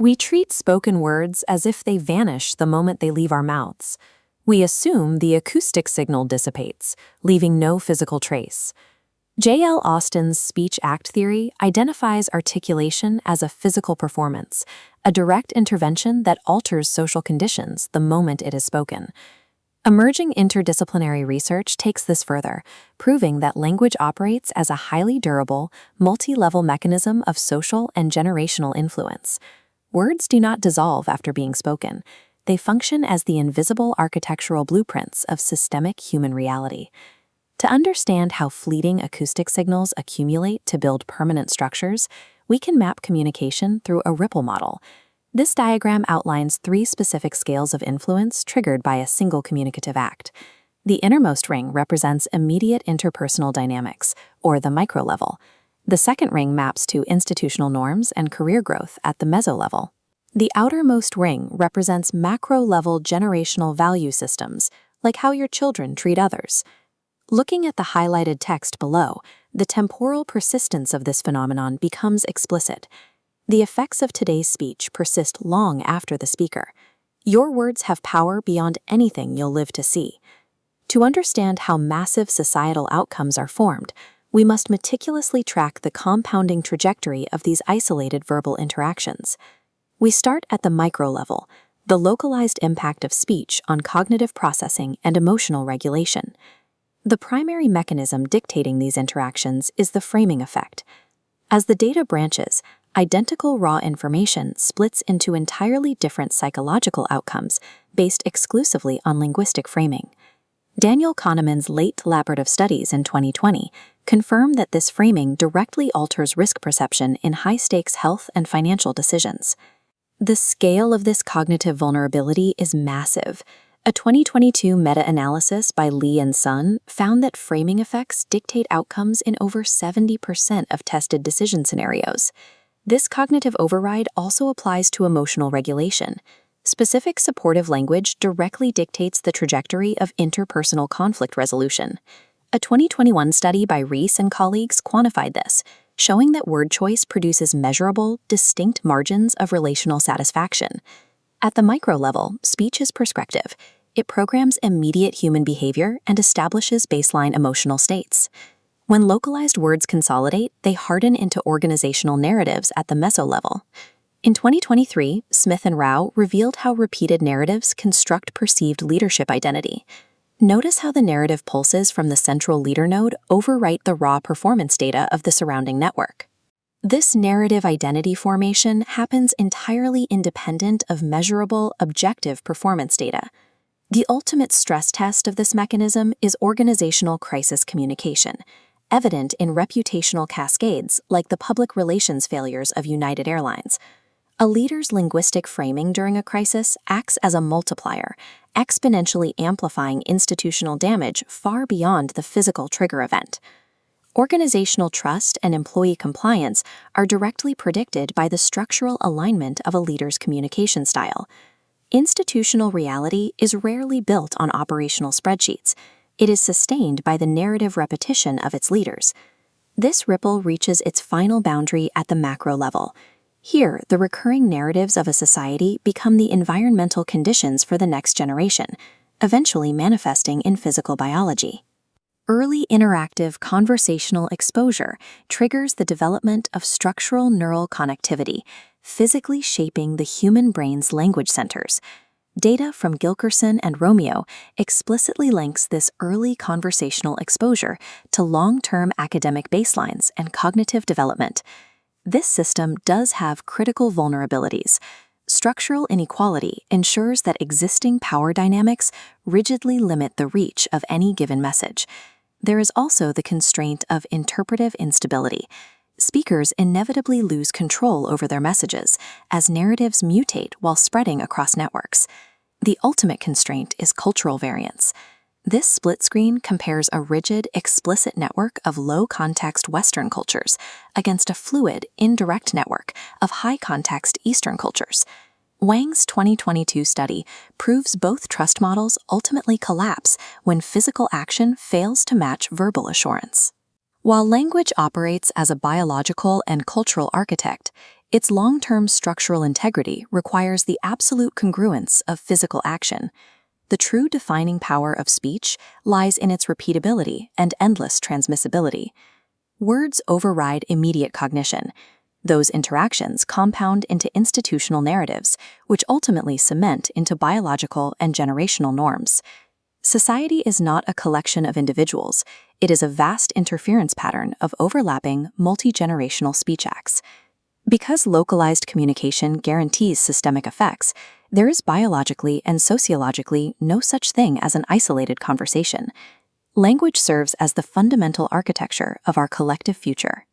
We treat spoken words as if they vanish the moment they leave our mouths. We assume the acoustic signal dissipates, leaving no physical trace. J.L. Austin's speech act theory identifies articulation as a physical performance, a direct intervention that alters social conditions the moment it is spoken. Emerging interdisciplinary research takes this further, proving that language operates as a highly durable, multi-level mechanism of social and generational influence. Words do not dissolve after being spoken. They function as the invisible architectural blueprints of systemic human reality. To understand how fleeting acoustic signals accumulate to build permanent structures, we can map communication through a ripple model. This diagram outlines 3 specific scales of influence triggered by a single communicative act. The innermost ring represents immediate interpersonal dynamics, or the micro level. The second ring maps to institutional norms and career growth at the meso level. The outermost ring represents macro-level generational value systems, like how your children treat others. Looking at the highlighted text below, the temporal persistence of this phenomenon becomes explicit. The effects of today's speech persist long after the speaker. Your words have power beyond anything you'll live to see. To understand how massive societal outcomes are formed, we must meticulously track the compounding trajectory of these isolated verbal interactions. We start at the micro level, the localized impact of speech on cognitive processing and emotional regulation. The primary mechanism dictating these interactions is the framing effect. As the data branches, identical raw information splits into entirely different psychological outcomes based exclusively on linguistic framing. Daniel Kahneman's late collaborative studies in 2020 confirm that this framing directly alters risk perception in high-stakes health and financial decisions. The scale of this cognitive vulnerability is massive. A 2022 meta-analysis by Lee and Sun found that framing effects dictate outcomes in over 70% of tested decision scenarios. This cognitive override also applies to emotional regulation. Specific supportive language directly dictates the trajectory of interpersonal conflict resolution. A 2021 study by Rees and colleagues quantified this, showing that word choice produces measurable, distinct margins of relational satisfaction. At the micro level, speech is prescriptive. It programs immediate human behavior and establishes baseline emotional states. When localized words consolidate, they harden into organizational narratives at the meso level. In 2023, Smith and Rao revealed how repeated narratives construct perceived leadership identity. Notice how the narrative pulses from the central leader node overwrite the raw performance data of the surrounding network. This narrative identity formation happens entirely independent of measurable, objective performance data. The ultimate stress test of this mechanism is organizational crisis communication, evident in reputational cascades like the public relations failures of United Airlines. A leader's linguistic framing during a crisis acts as a multiplier, exponentially amplifying institutional damage far beyond the physical trigger event. Organizational trust and employee compliance are directly predicted by the structural alignment of a leader's communication style. Institutional reality is rarely built on operational spreadsheets. It is sustained by the narrative repetition of its leaders. This ripple reaches its final boundary at the macro level. Here, the recurring narratives of a society become the environmental conditions for the next generation, eventually manifesting in physical biology. Early interactive conversational exposure triggers the development of structural neural connectivity, physically shaping the human brain's language centers. Data from Gilkerson and Romeo explicitly links this early conversational exposure to long-term academic baselines and cognitive development. This system does have critical vulnerabilities. Structural inequality ensures that existing power dynamics rigidly limit the reach of any given message. There is also the constraint of interpretive instability. Speakers inevitably lose control over their messages as narratives mutate while spreading across networks. The ultimate constraint is cultural variance. This split screen compares a rigid, explicit network of low-context Western cultures against a fluid, indirect network of high-context Eastern cultures. Wang's 2022 study proves both trust models ultimately collapse when physical action fails to match verbal assurance. While language operates as a biological and cultural architect, Its long-term structural integrity requires the absolute congruence of physical action. The true defining power of speech lies in its repeatability and endless transmissibility. Words override immediate cognition. Those interactions compound into institutional narratives, which ultimately cement into biological and generational norms. Society is not a collection of individuals. It is a vast interference pattern of overlapping, multi-generational speech acts. Because localized communication guarantees systemic effects, there is biologically and sociologically no such thing as an isolated conversation. Language serves as the fundamental architecture of our collective future.